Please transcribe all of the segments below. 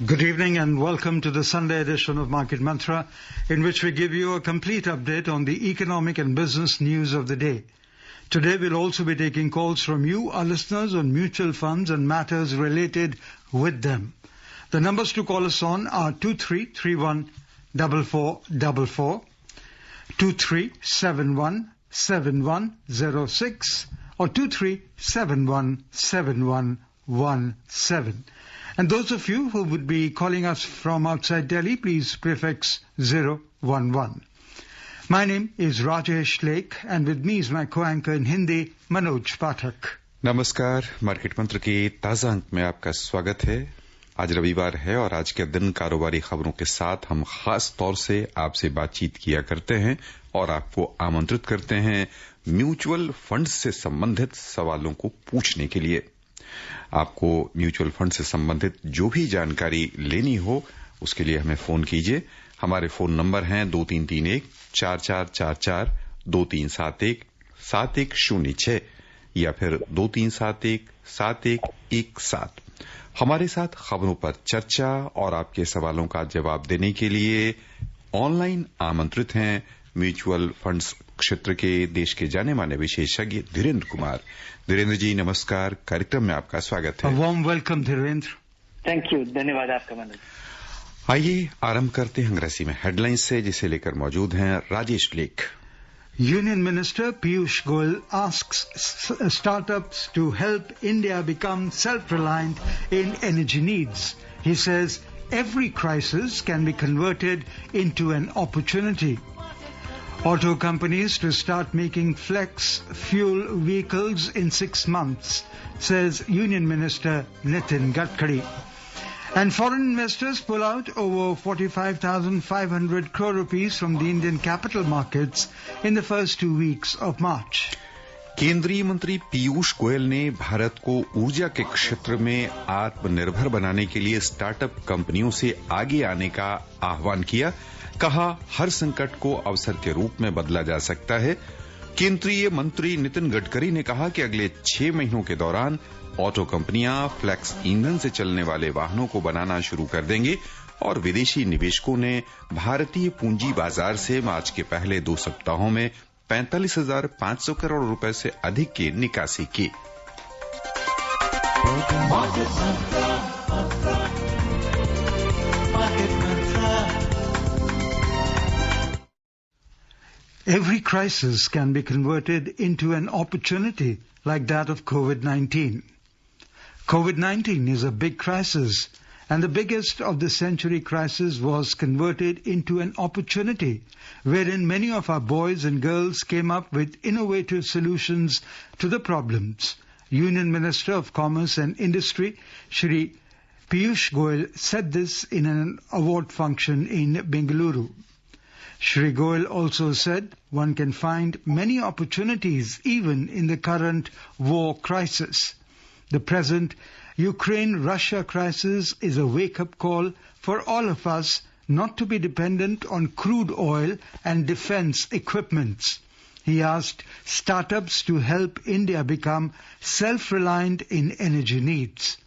Good evening and welcome to the Sunday edition of Market Mantra, in which we give you a complete update on the economic and business news of the day. Today we'll also be taking calls from you, our listeners, on mutual funds and matters related with them. The numbers to call us on are 2331-4444, 2371-7106 or 2371-7117. And those of you who would be calling us from outside Delhi, please prefix 011. My name is Rajesh Lake, and with me is my co-anchor in Hindi, Manoj Pathak. नमस्कार, market मंत्र के ताजा अंक में आपका स्वागत है। आज रविवार है और आज के दिन कारोबारी खबरों के साथ हम खास तौर से आपसे बातचीत किया करते हैं और आपको आमंत्रित करते हैं म्यूचुअल फंड से संबंधित सवालों को पूछने के लिए। आपको म्यूचुअल फंड से संबंधित जो भी जानकारी लेनी हो उसके लिए हमें फोन कीजिए। हमारे फोन नंबर हैं 2331-4444-2371-7106 या फिर 2371-7117। हमारे साथ खबरों पर चर्चा और आपके सवालों का जवाब देने के लिए ऑनलाइन आमंत्रित हैं म्यूचुअल फंड्स क्षेत्र के देश के जाने माने विशेषज्ञ धीरेन्द्र कुमार। धीरेन्द्र जी नमस्कार, कार्यक्रम में आपका स्वागत है। Warm welcome Dhirendra. Thank you, धन्यवाद आपका मनोज। आइए आरंभ करते हैं अंग्रेजी में हेडलाइंस से, जिसे लेकर मौजूद हैं राजेश लेख। Union Minister Piyush Goyal asks startups to help India become self-reliant in energy needs. He says every crisis can be converted into an opportunity. Auto companies to start making flex fuel vehicles in 6 months, says Union Minister Nitin Gadkari. And foreign investors pull out over 45,500 crore rupees from the Indian capital markets in the first 2 weeks of March. केंद्रीय मंत्री पीयूष गोयल ने भारत को ऊर्जा के क्षेत्र में आत्मनिर्भर बनाने के लिए स्टार्टअप कंपनियों से आगे आने का आह्वान किया। कहा, हर संकट को अवसर के रूप में बदला जा सकता है। केंद्रीय मंत्री नितिन गडकरी ने कहा कि अगले 6 महीनों के दौरान ऑटो कंपनियां फ्लेक्स ईंधन से चलने वाले वाहनों को बनाना शुरू कर देंगे और विदेशी निवेशकों ने भारतीय पूंजी बाजार से मार्च के पहले 2 सप्ताहों में 45,500 करोड़ रुपए से अधिक की निकासी की। Every crisis can be converted into an opportunity like that of COVID-19. COVID-19 is a big crisis, and the biggest of the century crisis was converted into an opportunity wherein many of our boys and girls came up with innovative solutions to the problems. Union Minister of Commerce and Industry, Shri Piyush Goyal, said this in an award function in Bengaluru. Shri Goyal also said one can find many opportunities even in the current war crisis. The present Ukraine-Russia crisis is a wake-up call for all of us not to be dependent on crude oil and defense equipments. He asked startups to help India become self-reliant in energy needs.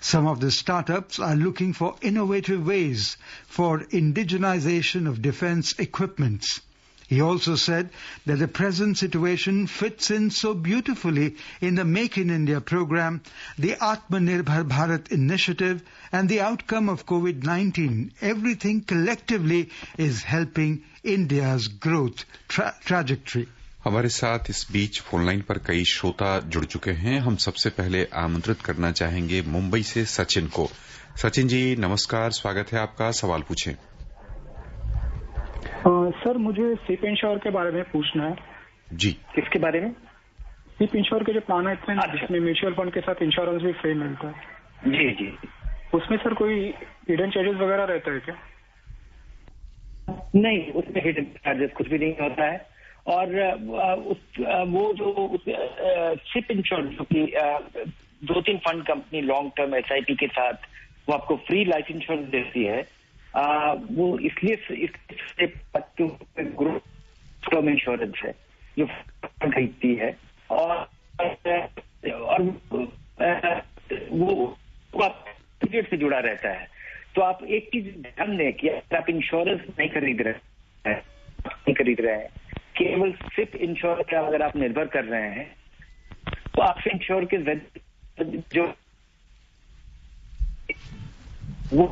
Some of the startups are looking for innovative ways for indigenization of defense equipments. He also said that the present situation fits in so beautifully in the Make in India program, the Atmanirbhar Bharat initiative, and the outcome of COVID-19. Everything collectively is helping India's growth trajectory. हमारे साथ इस बीच phone line पर कई श्रोता जुड़ चुके हैं। हम सबसे पहले आमंत्रित करना चाहेंगे मुंबई से सचिन को। सचिन जी नमस्कार, स्वागत है आपका, सवाल पूछें। सर मुझे सिप इंश्योर के बारे में पूछना है। जी, किसके बारे में? सिप इंश्योर के जो प्लान है जिसमें म्यूचुअल फंड के साथ इंश्योरेंस भी फ्री मिलता है। जी जी, उसमें सर कोई हिडन चार्जेस वगैरह रहता है क्या? नहीं, उसमें हिडन चार्जेस कुछ भी नहीं होता है। और वो जो सिप इंश्योरेंस जो कि 2-3 fund company long term SIP के साथ वो आपको फ्री लाइफ इंश्योरेंस देती है, वो इसलिए ग्रुप टर्म इंश्योरेंस है जो खरीदती है, और वो पीरियड से जुड़ा रहता है। तो आप एक चीज ध्यान दें कि अगर आप इंश्योरेंस नहीं खरीद रहे हैं, केवल सिर्फ इंश्योरेंस का अगर आप निर्भर कर रहे हैं, तो आपसे इंश्योर के जो वो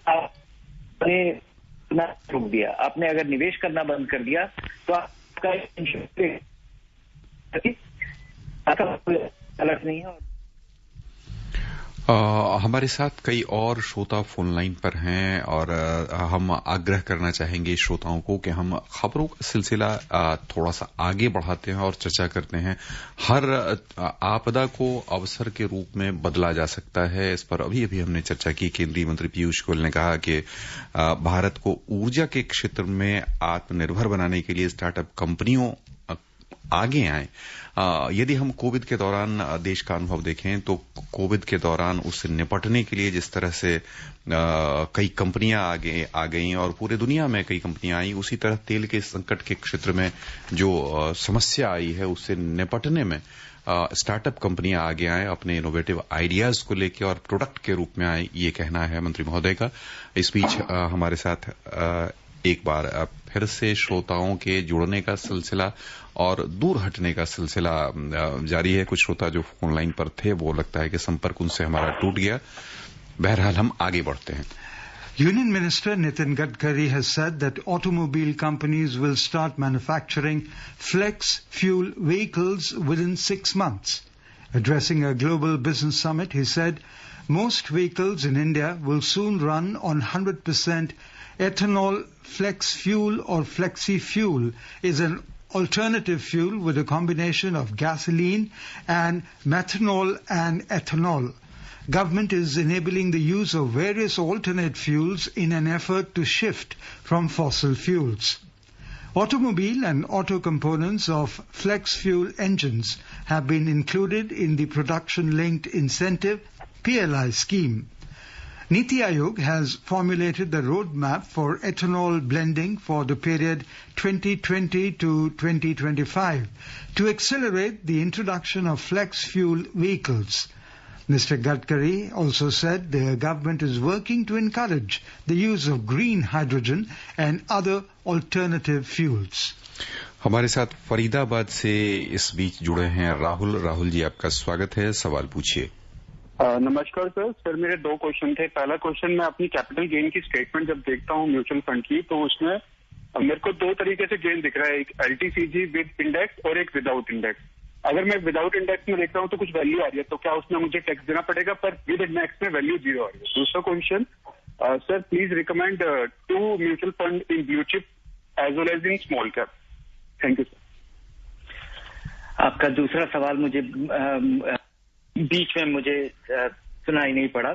आपने रोक दिया, आपने अगर निवेश करना बंद कर दिया तो आपका इंश्योरेंस अलग नहीं है। हमारे साथ कई और श्रोता फोन लाइन पर हैं और हम आग्रह करना चाहेंगे श्रोताओं को कि हम खबरों का सिलसिला थोड़ा सा आगे बढ़ाते हैं और चर्चा करते हैं। हर आपदा को अवसर के रूप में बदला जा सकता है, इस पर अभी अभी हमने चर्चा की। केंद्रीय मंत्री पीयूष गोयल ने कहा कि भारत को ऊर्जा के क्षेत्र में आत्मनिर्भर बनाने के लिए स्टार्टअप कंपनियों आगे आए। यदि हम कोविड के दौरान देश का अनुभव देखें तो कोविड के दौरान उससे निपटने के लिए जिस तरह से कई कंपनियां आगे आ गई और पूरे दुनिया में कई कंपनियां आई, उसी तरह तेल के संकट के क्षेत्र में जो समस्या आई है उससे निपटने में स्टार्टअप कंपनियां आगे आए, अपने इनोवेटिव आइडियाज को लेकर और प्रोडक्ट के रूप में आए, ये कहना है मंत्री महोदय का। इस बीच हमारे साथ एक बार फिर से श्रोताओं के जुड़ने का सिलसिला और दूर हटने का सिलसिला जारी है। कुछ श्रोता जो फोन लाइन पर थे वो लगता है कि संपर्क उनसे हमारा टूट गया। बहरहाल हम आगे बढ़ते हैं। Union Minister Nitin Gadkari has said that automobile companies will start manufacturing flex fuel vehicles within 6 months. Addressing a global business summit, he said most vehicles in India will soon run on 100% ethanol. Flex fuel or flexi fuel is an alternative fuel with a combination of gasoline and methanol and ethanol. Government is enabling the use of various alternate fuels in an effort to shift from fossil fuels. Automobile and auto components of flex fuel engines have been included in the production-linked incentive PLI scheme. Niti Aayog has formulated the roadmap for ethanol blending for the period 2020 to 2025 to accelerate the introduction of flex fuel vehicles. Mr. Gadkari also said the government is working to encourage the use of green hydrogen and other alternative fuels. हमारे साथ फरीदाबाद से इस बीच जुड़े हैं राहुल। राहुल जी, आपका स्वागत है, सवाल पूछिए। नमस्कार सर, मेरे 2 क्वेश्चन थे। पहला क्वेश्चन, मैं अपनी कैपिटल गेन की स्टेटमेंट जब देखता हूँ म्यूचुअल फंड की, तो उसमें मेरे को 2 तरीके से गेन दिख रहा है, एक LTCG विद इंडेक्स और एक विदाउट इंडेक्स। अगर मैं विदाउट इंडेक्स में देख रहा हूँ तो कुछ वैल्यू आ रही है, तो क्या उसमें मुझे टैक्स देना पड़ेगा? पर विद इंडेक्स में वैल्यू 0 आ रही है। दूसरा question, sir please recommend 2 mutual fund in blue chip as well as in small cap. Thank you sir. आपका दूसरा सवाल मुझे बीच में मुझे सुनाई नहीं पड़ा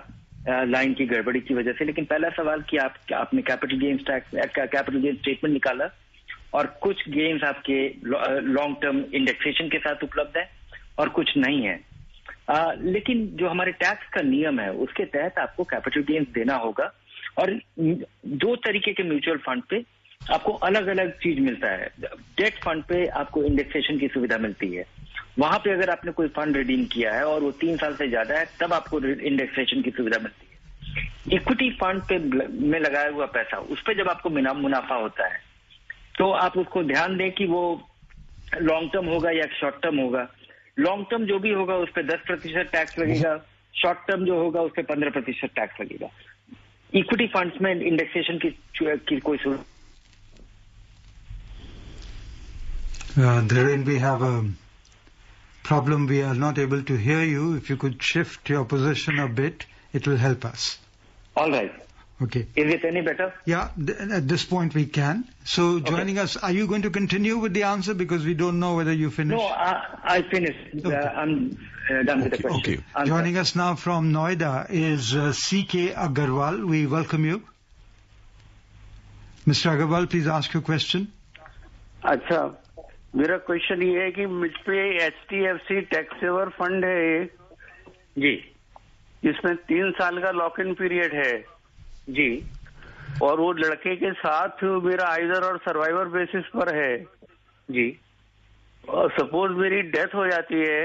लाइन की गड़बड़ी की वजह से, लेकिन पहला सवाल कि आपने कैपिटल गेन स्टेटमेंट निकाला और कुछ गेन्स आपके लॉन्ग टर्म इंडेक्सेशन के साथ उपलब्ध है और कुछ नहीं है। लेकिन जो हमारे टैक्स का नियम है उसके तहत आपको कैपिटल गेन्स देना होगा, और 2 तरीके के म्यूचुअल फंड पे आपको अलग अलग चीज मिलता है। डेट फंड पे आपको इंडेक्सेशन की सुविधा मिलती है, वहां पे अगर आपने कोई फंड रिडीम किया है और वो 3 साल से ज्यादा है तब आपको इंडेक्सेशन की सुविधा मिलती है। इक्विटी फंड पे में लगाया हुआ पैसा, उस पे जब आपको मुनाफा होता है तो आप उसको ध्यान दें कि वो लॉन्ग टर्म होगा या शॉर्ट टर्म होगा। लॉन्ग टर्म जो भी होगा उस पर 10% टैक्स लगेगा, शॉर्ट टर्म जो होगा उस पर 15% टैक्स लगेगा। इक्विटी फंड्स में इंडेक्सेशन की कोई सुविधा। Dhiren, we have a problem. We are not able to hear you. If you could shift your position a bit, it will help us. All right. Okay. Is it any better? Yeah, at this point we can. So joining us, are you going to continue with the answer? Because we don't know whether you finished. No, I finished. Okay. I'm done with the question. Okay. Joining us now from Noida is C.K. Agarwal. We welcome you. Mr. Agarwal, please ask your question. अच्छा, मेरा question ये है कि मुझ पे HDFC tax saver fund है जी, जिसमें 3 साल का लॉक इन पीरियड है जी, और वो लड़के के साथ मेरा आइदर और सर्वाइवर बेसिस पर है जी, और सपोज मेरी डेथ हो जाती है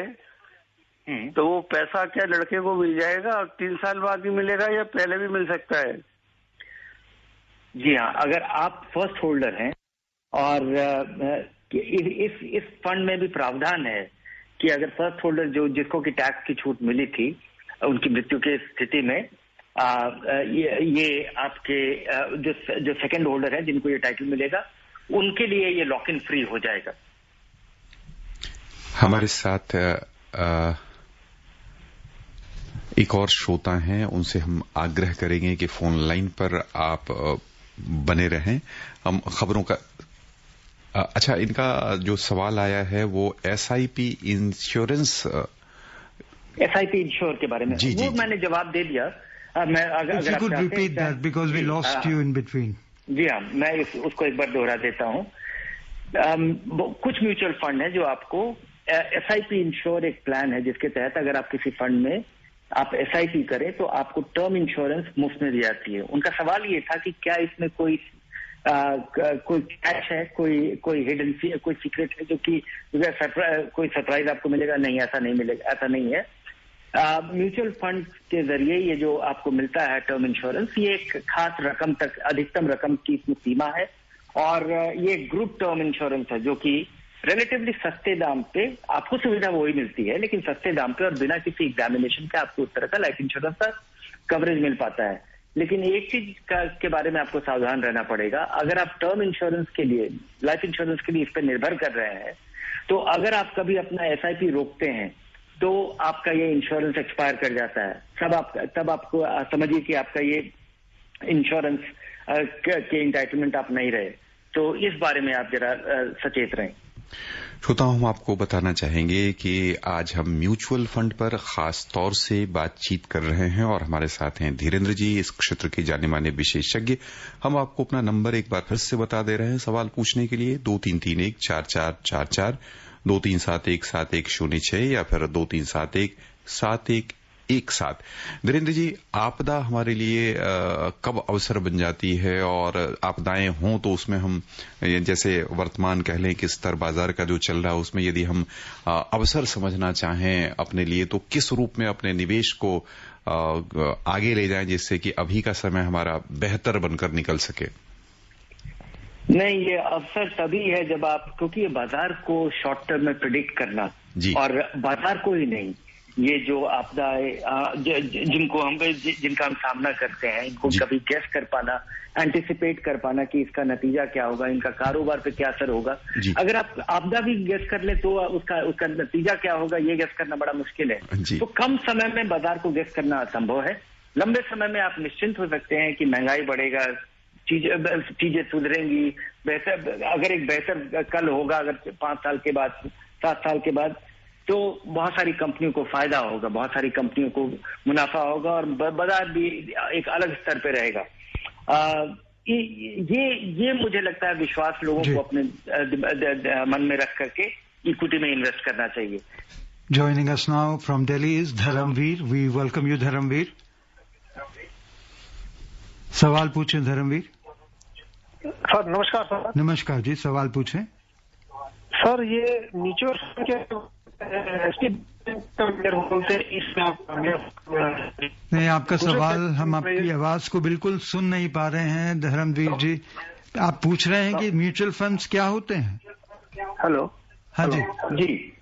तो वो पैसा क्या लड़के को मिल जाएगा और 3 साल बाद ही मिलेगा या पहले भी मिल सकता है? जी हाँ, अगर आप फर्स्ट होल्डर हैं और इस फंड में भी प्रावधान है कि अगर फर्स्ट होल्डर जिसको की टैक्स की छूट मिली थी उनकी मृत्यु की स्थिति में ये आपके जो सेकंड होल्डर है जिनको ये टाइटल मिलेगा उनके लिए ये लॉक इन फ्री हो जाएगा। हमारे साथ एक और श्रोता हैं, उनसे हम आग्रह करेंगे कि फोन लाइन पर आप बने रहें। हम खबरों का अच्छा, इनका जो सवाल आया है वो SIP इंश्योरेंस इंश्योर के बारे में जी, वो मैंने जवाब दे दिया। मैं अगर आप repeat that because we lost you in between. जी हाँ, मैं उसको एक बार दोहरा देता हूँ। कुछ म्यूचुअल फंड है जो आपको SIP इंश्योर एक प्लान है जिसके तहत अगर आप किसी फंड में आप SIP करें तो आपको टर्म इंश्योरेंस मुफ्त में दी जाती है। उनका सवाल ये था कि क्या इसमें कोई कैश है, कोई हिडन कोई सीक्रेट है जो कि कोई सरप्राइज आपको मिलेगा? नहीं, ऐसा नहीं मिलेगा, ऐसा नहीं है। म्यूचुअल फंड के जरिए ये जो आपको मिलता है टर्म इंश्योरेंस, ये एक खास रकम तक, अधिकतम रकम की इसमें सीमा है और ये ग्रुप टर्म इंश्योरेंस है जो कि रिलेटिवली सस्ते दाम पे आपको सुविधा वही मिलती है, लेकिन सस्ते दाम पे और बिना किसी एग्जामिनेशन के आपको उस तरह का लाइफ इंश्योरेंस का कवरेज मिल पाता है। लेकिन एक चीज के बारे में आपको सावधान रहना पड़ेगा, अगर आप टर्म इंश्योरेंस के लिए, लाइफ इंश्योरेंस के लिए इस पर निर्भर कर रहे हैं तो अगर आप कभी अपना SIP रोकते हैं तो आपका ये इंश्योरेंस एक्सपायर कर जाता है। तब आपको समझिए कि आपका ये इंश्योरेंस के इंटाइटलमेंट आप नहीं रहे। तो इस बारे में आप जरा सचेत रहें। श्रोताओं, हम आपको बताना चाहेंगे कि आज हम म्यूचुअल फंड पर खास तौर से बातचीत कर रहे हैं और हमारे साथ हैं धीरेन्द्र जी, इस क्षेत्र के जाने माने विशेषज्ञ। हम आपको अपना नंबर एक बार फिर से बता दे रहे हैं सवाल पूछने के लिए 23314444, 23717106 या फिर 23717117। धीरेन्द्र जी, आपदा हमारे लिए कब अवसर बन जाती है और आपदाएं हों तो उसमें हम जैसे वर्तमान कह लें कि स्तर बाजार का जो चल रहा है उसमें यदि हम अवसर समझना चाहें अपने लिए तो किस रूप में अपने निवेश को आगे ले जाएं जिससे कि अभी का समय हमारा बेहतर बनकर निकल सके? नहीं, ये अवसर तभी है जब आप, क्योंकि ये बाजार को शॉर्ट टर्म में प्रिडिक्ट करना और बाजार को ही नहीं, ये जो आपदाएं जिनका हम सामना करते हैं इनको कभी गेस कर पाना, एंटिसिपेट कर पाना कि इसका नतीजा क्या होगा, इनका कारोबार पे क्या असर होगा। अगर आप आपदा भी गेस कर ले तो उसका नतीजा क्या होगा ये गेस करना बड़ा मुश्किल है। तो कम समय में बाजार को गेस करना असंभव है। लंबे समय में आप निश्चिंत हो सकते हैं कि महंगाई बढ़ेगा, चीजें सुधरेंगी, बेहतर, अगर एक बेहतर कल होगा, अगर 5 साल के बाद, 7 साल के बाद, तो बहुत सारी कंपनियों को फायदा होगा, बहुत सारी कंपनियों को मुनाफा होगा और बाजार भी एक अलग स्तर पे रहेगा। ये मुझे लगता है विश्वास लोगों को अपने मन में रख करके इक्विटी में इन्वेस्ट करना चाहिए। Joining us now from Delhi is Dharamveer. We welcome you, Dharamveer. सवाल पूछें धर्मवीर। सर नमस्कार। सर नमस्कार जी, सवाल पूछें। सर ये म्यूचुअल फंड के नहीं, आपका सवाल हम आपकी आवाज को बिल्कुल सुन नहीं पा रहे हैं धर्मवीर जी। आप पूछ रहे हैं कि म्यूचुअल फंड्स क्या होते हैं? हेलो। हाँ जी जी,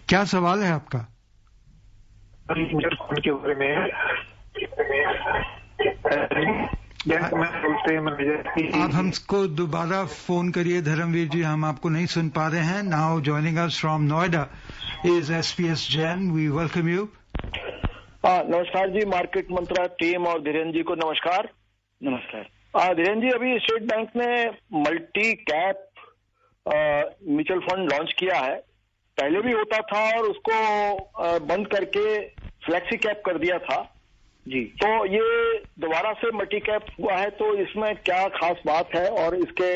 क्या सवाल है आपका? म्यूचुअल फंड के बारे में आप हमको दोबारा फोन करिए धर्मवीर जी, हम आपको नहीं सुन पा रहे हैं। Now joining us from Noida is SPS Jain. We welcome you. नमस्कार जी, मार्केट मंत्रा टीम और धीरेन्द्र जी को नमस्कार। नमस्कार। धीरेन्द्र जी, अभी स्टेट बैंक ने multi cap mutual fund launch किया है। पहले भी होता था और उसको बंद करके फ्लेक्सी कैप कर दिया था। जी, तो ये दोबारा से मल्टी कैप हुआ है, तो इसमें क्या खास बात है और इसके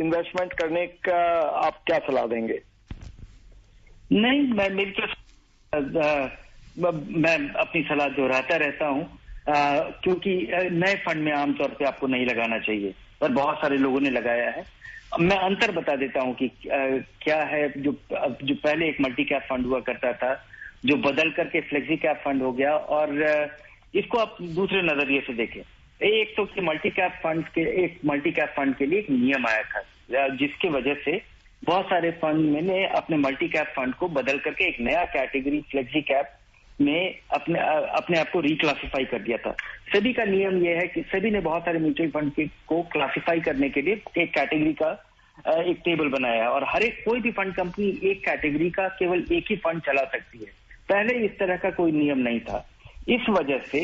इन्वेस्टमेंट करने का आप क्या सलाह देंगे? नहीं, मैं अपनी सलाह दोहराता रहता हूं, क्योंकि नए फंड में आमतौर पे आपको नहीं लगाना चाहिए, पर बहुत सारे लोगों ने लगाया है। मैं अंतर बता देता हूं कि क्या है। जो पहले एक मल्टी कैप फंड हुआ करता था, जो बदल करके फ्लेक्सी कैप फंड हो गया, और इसको आप दूसरे नजरिए से देखें। एक तो कि मल्टी कैप फंड के लिए एक नियम आया था, जिसकी वजह से बहुत सारे फंड ने अपने मल्टी कैप फंड को बदल करके एक नया कैटेगरी फ्लेक्सी कैप में अपने आप को रिक्लासिफाई कर दिया था। सभी का नियम यह है कि सभी ने बहुत सारे म्यूचुअल फंड को क्लासिफाई करने के लिए एक कैटेगरी का एक टेबल बनाया है, और हर एक कोई भी फंड कंपनी एक कैटेगरी का केवल एक ही फंड चला सकती है। पहले इस तरह का कोई नियम नहीं था। इस वजह से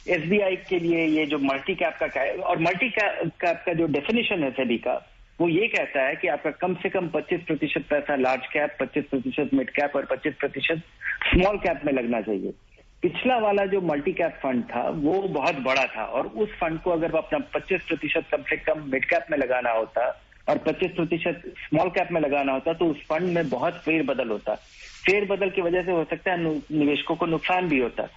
एसबीआई के लिए ये जो मल्टी कैप का और मल्टी कैप का जो डेफिनेशन है सभी का, वो ये कहता है कि आपका कम से कम 25% पैसा लार्ज कैप, 25% मिड कैप और 25% स्मॉल कैप में लगना चाहिए। पिछला वाला जो मल्टी कैप फंड था वो बहुत बड़ा था, और उस फंड को अगर अपना 25% कम से कम मिड कैप में लगाना होता और 25% स्मॉल कैप में लगाना होता, तो उस फंड में बहुत फेरबदल होता। फेरबदल की वजह से हो सकता है निवेशकों को नुकसान भी होता।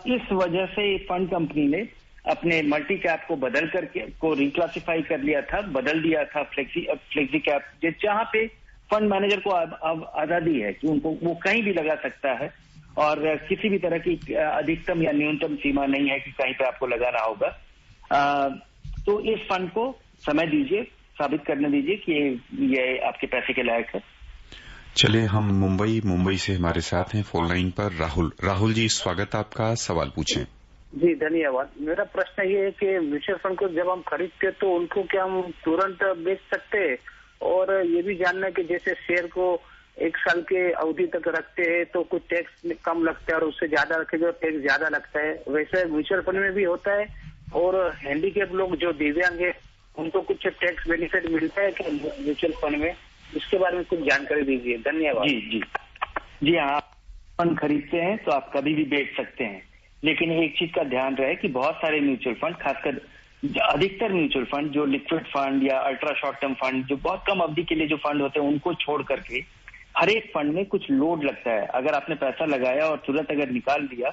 इस वजह से फंड कंपनी ने अपने मल्टी कैप को बदल करके को रिक्लासिफाई कर लिया था, बदल दिया था फ्लेक्सी कैप, जहां पे फंड मैनेजर को अब आजादी है कि उनको वो कहीं भी लगा सकता है, और किसी भी तरह की अधिकतम या न्यूनतम सीमा नहीं है कि कहीं पे आपको लगाना होगा। तो इस फंड को समय दीजिए, साबित करने दीजिए कि ये आपके पैसे के लायक है। चलिए, हम मुंबई से हमारे साथ हैं फोन लाइन पर राहुल जी, स्वागत आपका, सवाल पूछें। जी धन्यवाद। मेरा प्रश्न ये है कि म्यूचुअल फंड को जब हम खरीदते तो उनको क्या हम तुरंत बेच सकते हैं? और ये भी जानना है कि जैसे शेयर को 1 साल के अवधि तक रखते हैं तो कुछ टैक्स कम लगता है, और उससे ज्यादा रखे तो टैक्स ज्यादा लगता है। वैसे म्यूचुअल फंड में भी होता है, और हैंडीकैप लोग जो दिव्यांग है उनको कुछ टैक्स बेनिफिट मिलता है कि म्यूचुअल फंड में? इसके बारे में कुछ जानकारी दीजिए, धन्यवाद। जी हाँ, फंड खरीदते हैं तो आप कभी भी बेच सकते हैं, लेकिन एक चीज का ध्यान रहे कि बहुत सारे म्यूचुअल फंड, खासकर अधिकतर म्यूचुअल फंड जो लिक्विड फंड या अल्ट्रा शॉर्ट टर्म फंड, जो बहुत कम अवधि के लिए जो फंड होते हैं, उनको छोड़ करके हर एक फंड में कुछ लोड लगता है। अगर आपने पैसा लगाया और तुरंत अगर निकाल दिया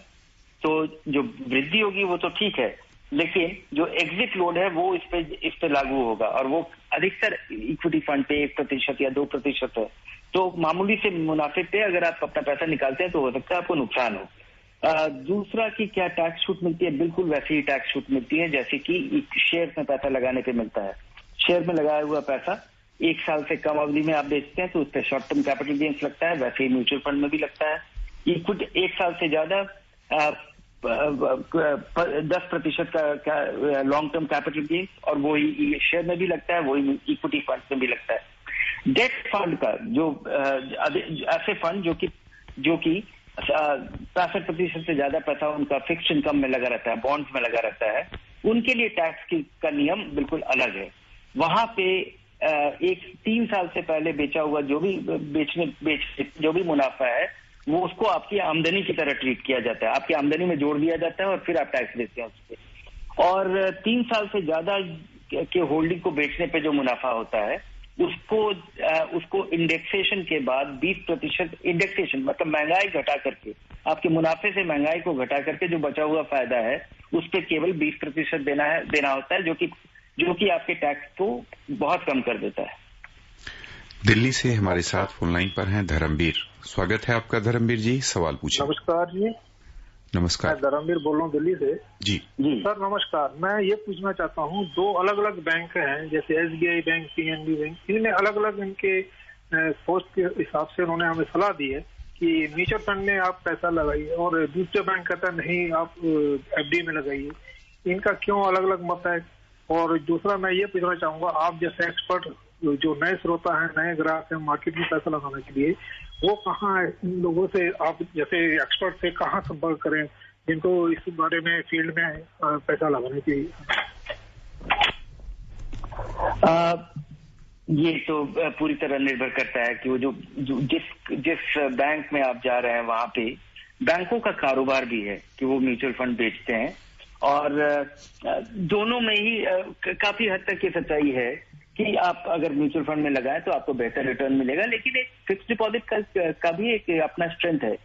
तो जो वृद्धि होगी वो तो ठीक है, लेकिन जो एग्जिट लोड है वो इस पे लागू होगा, और वो अधिकतर इक्विटी फंड पे 1% या 2% है। तो मामूली से मुनाफे पे अगर आप अपना पैसा निकालते हैं तो हो सकता है आपको नुकसान हो। दूसरा कि क्या टैक्स छूट मिलती है? बिल्कुल वैसी ही टैक्स छूट मिलती है जैसे कि शेयर में पैसा लगाने पे मिलता है। शेयर में लगाया हुआ पैसा 1 साल से कम अवधि में आप बेचते हैं तो उस पर शॉर्ट टर्म कैपिटल गेन्स लगता है, वैसे ही म्यूचुअल फंड में भी लगता है। इक्विटी 1 साल से ज्यादा 10% का लॉन्ग टर्म कैपिटल गेन्स, और वही शेयर में भी लगता है, वही इक्विटी फंड में भी लगता है। डेट फंड का जो ऐसे फंड जो कि 65% से ज्यादा पैसा उनका फिक्स्ड इनकम में लगा रहता है, बॉन्ड्स में लगा रहता है, उनके लिए टैक्स का नियम बिल्कुल अलग है। वहां पे 3 साल से पहले बेचा हुआ जो भी मुनाफा है वो उसको आपकी आमदनी की तरह ट्रीट किया जाता है, आपकी आमदनी में जोड़ दिया जाता है और फिर आप टैक्स देते हैं उस पर। और 3 साल से ज्यादा के होल्डिंग को बेचने पे जो मुनाफा होता है उसको इंडेक्सेशन के बाद 20% इंडेक्सेशन मतलब महंगाई घटा करके, आपके मुनाफे से महंगाई को घटा करके जो बचा हुआ फायदा है उस पर केवल 20% देना होता है, जो कि आपके टैक्स को बहुत कम कर देता है। दिल्ली से हमारे साथ फोन लाइन पर हैं धर्मवीर। स्वागत है आपका धर्मवीर जी, सवाल पूछिए। नमस्कार जी। नमस्कार, मैं धर्मवीर बोल रहा हूँ दिल्ली से। जी सर नमस्कार। मैं ये पूछना चाहता हूँ, 2 अलग अलग बैंक हैं जैसे एसबीआई बैंक, पीएनबी बैंक, इनमें अलग अलग इनके सोच के हिसाब से उन्होंने हमें सलाह दी है कि म्यूचुअल फंड में आप पैसा लगाइए, और दूसरे बैंक कहता नहीं आप एफडी में लगाइए। इनका क्यों अलग अलग मत है? और दूसरा मैं ये पूछना चाहूंगा, आप जैसे एक्सपर्ट जो नए श्रोता है, नए ग्राहक है मार्केट में पैसा लगाने के लिए, वो कहाँ है? इन लोगों से आप जैसे एक्सपर्ट से कहाँ संपर्क करें जिनको इस बारे में फील्ड में पैसा लगाने की? ये तो पूरी तरह निर्भर करता है कि वो जिस बैंक में आप जा रहे हैं वहां पे बैंकों का कारोबार भी है कि वो म्यूचुअल फंड बेचते हैं, और दोनों में ही काफी हद तक ये सच्चाई है कि आप अगर म्यूचुअल फंड में लगाएं तो आपको बेहतर रिटर्न मिलेगा। लेकिन एक फिक्स डिपॉजिट का भी एक अपना स्ट्रेंथ है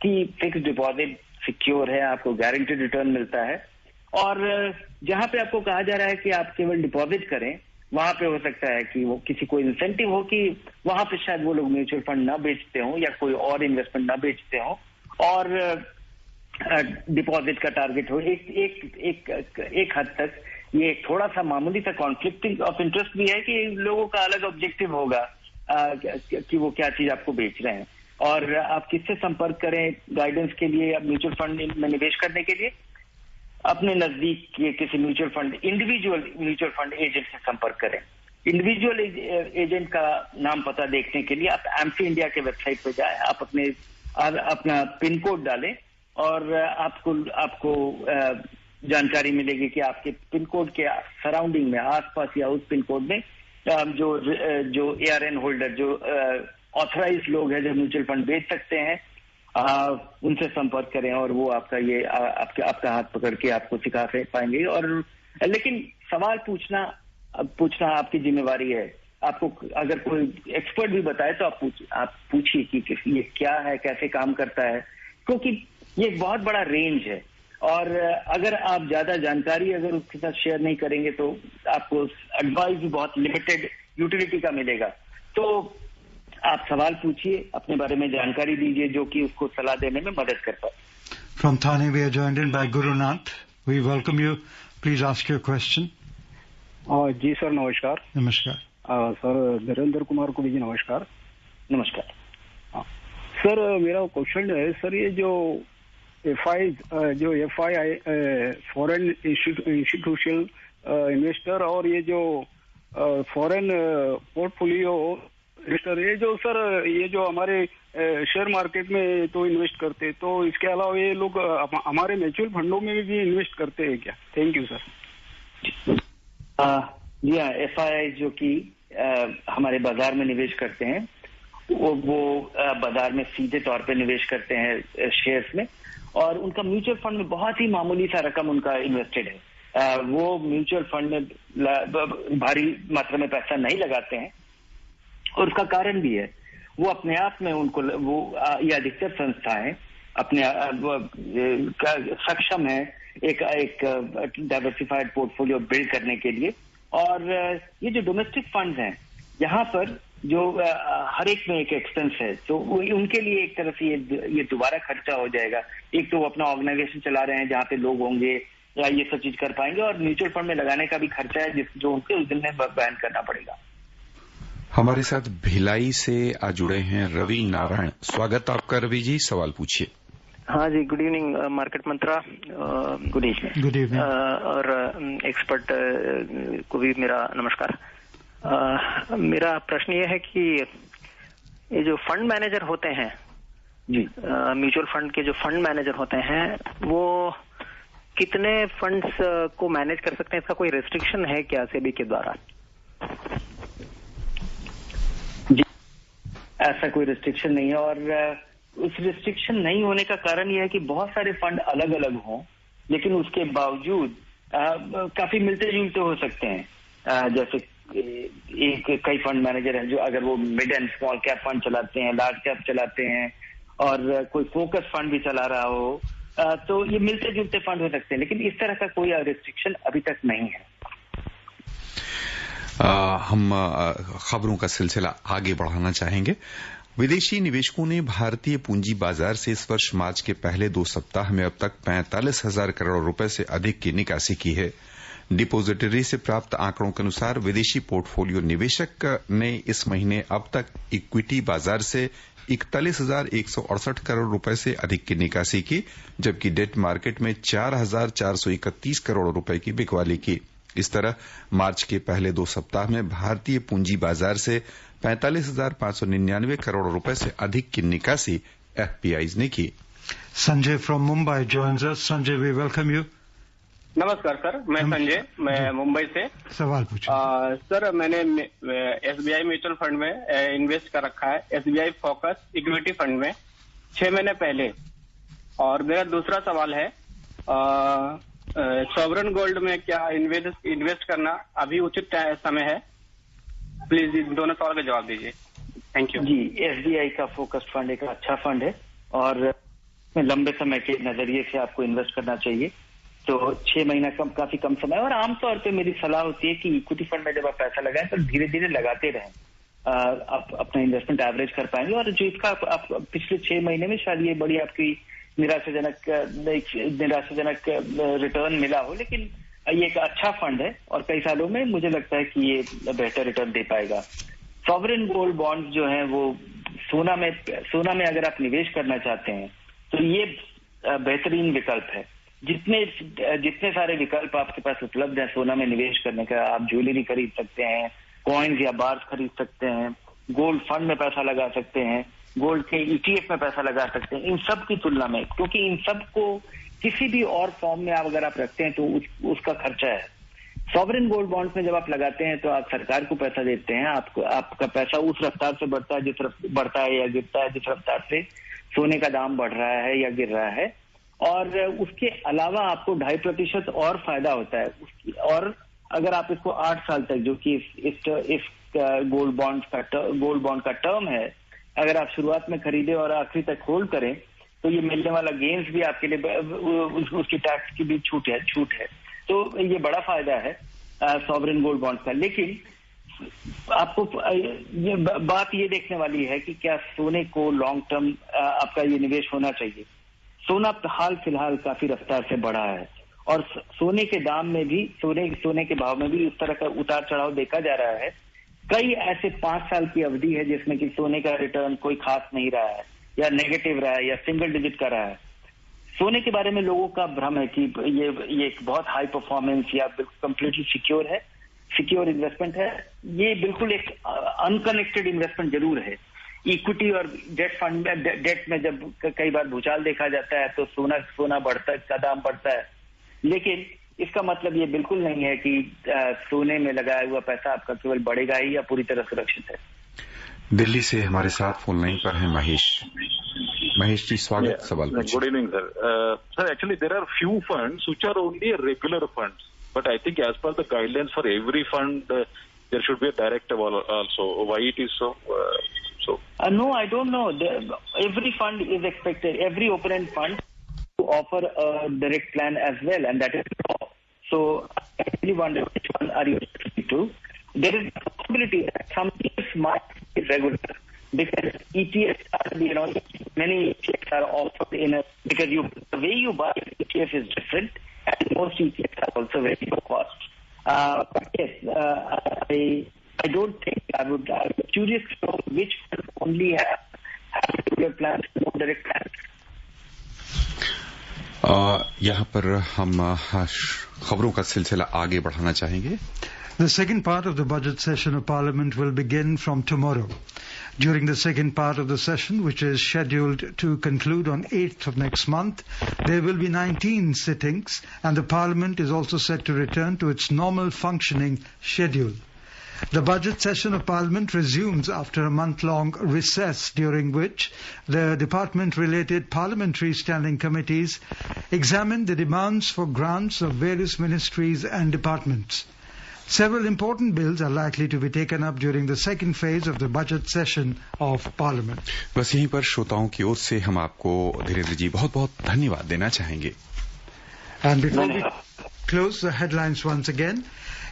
कि फिक्स डिपॉजिट सिक्योर है, आपको गारंटेड रिटर्न मिलता है, और जहां पे आपको कहा जा रहा है कि आप केवल डिपॉजिट करें, वहां पे हो सकता है कि वो किसी को इंसेंटिव हो कि वहां पे शायद वो लोग म्यूचुअल फंड ना बेचते हो या कोई और इन्वेस्टमेंट ना बेचते हो, और डिपॉजिट का टारगेट हो। एक हद तक ये एक थोड़ा सा मामूली सा कॉन्फ्लिक्टिंग ऑफ इंटरेस्ट भी है कि लोगों का अलग ऑब्जेक्टिव होगा कि वो क्या चीज आपको बेच रहे हैं, और आप किससे संपर्क करें गाइडेंस के लिए या म्यूचुअल फंड में निवेश करने के लिए। अपने नजदीक के किसी mutual fund, individual mutual fund agent से संपर्क करें। इंडिविजुअल एजेंट का नाम पता देखने के लिए आप एम्फी इंडिया के वेबसाइट पे जाएं, आप अपना पिन कोड डालें, और आपको जानकारी मिलेगी कि आपके पिन कोड के सराउंडिंग में, आसपास या उस पिन कोड में जो ARN होल्डर, जो ऑथराइज लोग हैं जो म्यूचुअल फंड बेच सकते हैं, उनसे संपर्क करें, और वो आपका हाथ पकड़ के आपको सिखा पाएंगे। और लेकिन सवाल पूछना आपकी जिम्मेवारी है। आपको अगर कोई एक्सपर्ट भी बताए तो आप पूछिए कि ये क्या है, कैसे काम करता है, क्योंकि ये एक बहुत बड़ा रेंज है, और अगर आप ज्यादा जानकारी अगर उसके साथ शेयर नहीं करेंगे तो आपको एडवाइस भी बहुत लिमिटेड यूटिलिटी का मिलेगा। तो आप सवाल पूछिए, अपने बारे में जानकारी दीजिए जो कि उसको सलाह देने में मदद कर पाए। From Thane, we are joined in by Guru Nath. We welcome you. Please ask your question. जी सर, नमस्कार। नमस्कार। सर धीरेन्द्र कुमार को भी नमस्कार। नमस्कार। सर मेरा क्वेश्चन है, सर ये जो FI फॉरेन इंस्टीट्यूशनल इन्वेस्टर और ये जो फॉरेन पोर्टफोलियो इन्वेस्टर, ये जो हमारे शेयर मार्केट में तो इन्वेस्ट करते, तो इसके अलावा ये लोग हमारे म्यूचुअल फंडों में भी इन्वेस्ट करते हैं क्या? Thank you sir. जी हाँ, FI जो कि हमारे बाजार में निवेश करते हैं, वो बाजार में सीधे तौर पे निवेश करते हैं शेयर्स में, और उनका म्यूचुअल फंड में बहुत ही मामूली सा रकम उनका इन्वेस्टेड है। वो म्यूचुअल फंड में भारी मात्रा में पैसा नहीं लगाते हैं, और उसका कारण भी है, वो अपने आप में ये अधिकतर संस्थाएं अपने सक्षम है एक डाइवर्सिफाइड पोर्टफोलियो बिल्ड करने के लिए। और ये जो डोमेस्टिक फंड्स हैं, यहाँ पर जो हर एक में एक एक्सपेंस है, तो उनके लिए एक तरह से ये दोबारा खर्चा हो जाएगा। एक तो वो अपना ऑर्गेनाइजेशन चला रहे हैं जहाँ पे लोग होंगे या ये सब चीज कर पाएंगे, और म्यूचुअल फंड में लगाने का भी खर्चा है जो उनके उस दिन में बयान करना पड़ेगा। हमारे साथ भिलाई से आ जुड़े हैं रवि नारायण। स्वागत आपका रवि जी, सवाल पूछिए। हाँ जी, good evening market mantra. Good evening. Good evening. और एक्सपर्ट को भी मेरा नमस्कार। मेरा प्रश्न ये है कि ये जो फंड मैनेजर होते हैं जी, म्यूचुअल फंड के जो फंड मैनेजर होते हैं, वो कितने फंड्स को मैनेज कर सकते हैं? इसका कोई रेस्ट्रिक्शन है क्या सेबी के द्वारा? जी, ऐसा कोई रेस्ट्रिक्शन नहीं है, और उस रिस्ट्रिक्शन नहीं होने का कारण यह है कि बहुत सारे फंड अलग अलग हों, लेकिन उसके बावजूद काफी मिलते जुलते हो सकते हैं। जैसे कई फंड मैनेजर हैं जो अगर वो mid and small cap fund चलाते हैं, लार्ज कैप चलाते हैं, और कोई फोकस फंड भी चला रहा हो, तो ये मिलते जुलते फंड हो सकते हैं, लेकिन इस तरह का कोई रिस्ट्रिक्शन अभी तक नहीं है। हम खबरों का सिलसिला आगे बढ़ाना चाहेंगे। विदेशी निवेशकों ने भारतीय पूंजी बाजार से इस वर्ष मार्च के पहले 2 सप्ताह में अब तक 45,000 करोड़ रुपए से अधिक की निकासी की है। डिपोजिटरी से प्राप्त आंकड़ों के अनुसार विदेशी पोर्टफोलियो निवेशक ने इस महीने अब तक इक्विटी बाजार से 41,168 करोड़ रुपए से अधिक की निकासी की, जबकि डेट मार्केट में 4,431 करोड़ रुपए की बिकवाली की। इस तरह मार्च के पहले 2 सप्ताह में भारतीय पूंजी बाजार से 45,599 करोड़ रुपए से अधिक की निकासी एफपीआईज ने की। Sanjay from Mumbai joins us. Sanjay, we welcome you. नमस्कार सर, मैं संजय, मैं मुंबई से। सवाल पूछो। सर, मैंने एसबीआई म्यूचुअल फंड में इन्वेस्ट कर रखा है, एसबीआई फोकस इक्विटी फंड में 6 महीने पहले। और मेरा दूसरा सवाल है सॉवरेन गोल्ड में क्या इन्वेस्ट करना अभी उचित समय है? प्लीज इन दोनों सवाल का जवाब दीजिए। Thank you. जी, एसबीआई का फोकस्ड फंड एक अच्छा फंड है और लंबे समय के नजरिए से आपको इन्वेस्ट करना चाहिए। तो 6 महीना काफी कम समय, और आमतौर पे मेरी सलाह होती है कि इक्विटी फंड में जब आप पैसा लगाएं तो धीरे धीरे लगाते रहें, आप अपना इन्वेस्टमेंट एवरेज कर पाएंगे। और जो इसका आप पिछले 6 महीने में शायद ये बड़ी आपकी निराशाजनक रिटर्न मिला हो, लेकिन ये एक अच्छा फंड है और कई सालों में मुझे लगता है कि ये बेहतर रिटर्न दे पाएगा। सॉवरेन गोल्ड बॉन्ड जो है वो सोना में अगर आप निवेश करना चाहते हैं तो ये बेहतरीन विकल्प है। जितने सारे विकल्प आपके पास उपलब्ध हैं सोना में निवेश करने का, आप ज्वेलरी खरीद सकते हैं, कॉइन्स या बार्स खरीद सकते हैं, गोल्ड फंड में पैसा लगा सकते हैं, गोल्ड के ईटीएफ में पैसा लगा सकते हैं। इन सब की तुलना में, क्योंकि इन सब को किसी भी और फॉर्म में आप अगर आप रखते हैं तो उसका खर्चा है। सॉवरेन गोल्ड बॉन्ड्स में जब आप लगाते हैं तो आप सरकार को पैसा देते हैं, आपका पैसा उस रफ्तार से बढ़ता है या गिरता है जिस रफ्तार से सोने का दाम बढ़ रहा है या गिर रहा है। और उसके अलावा आपको 2.5% और फायदा होता है। और अगर आप इसको 8 साल तक, जो कि इस गोल्ड बॉन्ड का टर्म है, अगर आप शुरुआत में खरीदे और आखिरी तक होल्ड करें तो ये मिलने वाला गेन्स भी आपके लिए उसकी टैक्स की भी छूट है। तो ये बड़ा फायदा है सॉवरेन गोल्ड बॉन्ड का। लेकिन आपको बात ये देखने वाली है कि क्या सोने को लॉन्ग टर्म आपका ये निवेश होना चाहिए। सोना हाल फिलहाल काफी रफ्तार से बढ़ा है और सोने के दाम में भी, सोने के भाव में भी उस तरह का उतार चढ़ाव देखा जा रहा है। कई ऐसे 5 साल की अवधि है जिसमें कि सोने का रिटर्न कोई खास नहीं रहा है या नेगेटिव रहा है या सिंगल डिजिट का रहा है। सोने के बारे में लोगों का भ्रम है कि ये एक बहुत हाई परफॉर्मेंस या कंप्लीटली सिक्योर इन्वेस्टमेंट है। ये बिल्कुल एक अनकनेक्टेड इन्वेस्टमेंट जरूर है। इक्विटी और डेट में जब कई बार भूचाल देखा जाता है तो सोना बढ़ता है, का दाम बढ़ता है, लेकिन इसका मतलब ये बिल्कुल नहीं है कि सोने में लगाया हुआ पैसा आपका केवल बढ़ेगा ही या पूरी तरह सुरक्षित है। दिल्ली से हमारे साथ फोन लाइन पर है महेश जी, स्वागत। सवाल good evening sir. Actually there are few funds which are only regular funds, but I think as per the guidelines for every fund there should be a direct also. Why it is so? No, I don't know. Every fund is expected, every open-end fund to offer a direct plan as well, and that is law. So I really wonder which one are you referring to. There is a possibility that some things might be regular because ETFs are, many ETFs are offered because the way you buy ETF is different, and most ETFs are also very low cost. But yes, I don't think I'm curious to know which ones only have regular plans, no direct plans. यहाँ पर हम खबरों का सिलसिला आगे बढ़ाना चाहेंगे। The second part of the budget session of Parliament will begin from tomorrow. During the second part of the session, which is scheduled to conclude on 8th of next month, there will be 19 sittings, and the Parliament is also set to return to its normal functioning schedule. The budget session of Parliament resumes after a month-long recess, during which the department-related parliamentary standing committees examine the demands for grants of various ministries and departments. Several important bills are likely to be taken up during the second phase of the budget session of Parliament. बस यहीं पर श्रोताओं की ओर से हम आपको धीरेन्द्र जी बहुत-बहुत धन्यवाद देना चाहेंगे। And before we close the headlines once again,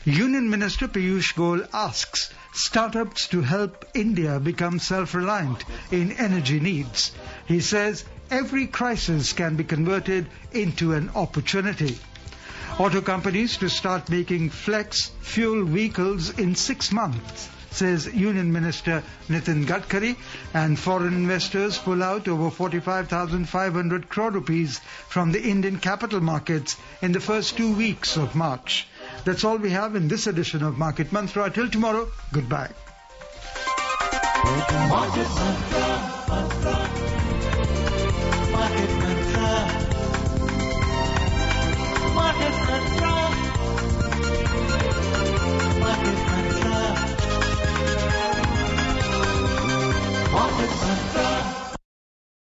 Union Minister Piyush Goyal asks startups to help India become self-reliant in energy needs. He says every crisis can be converted into an opportunity. Auto companies to start making flex fuel vehicles in 6 months, says Union Minister Nitin Gadkari, and foreign investors pull out over 45,500 crore rupees from the Indian capital markets in the first 2 weeks of March. That's all we have in this edition of Market Mantra. Till tomorrow, goodbye.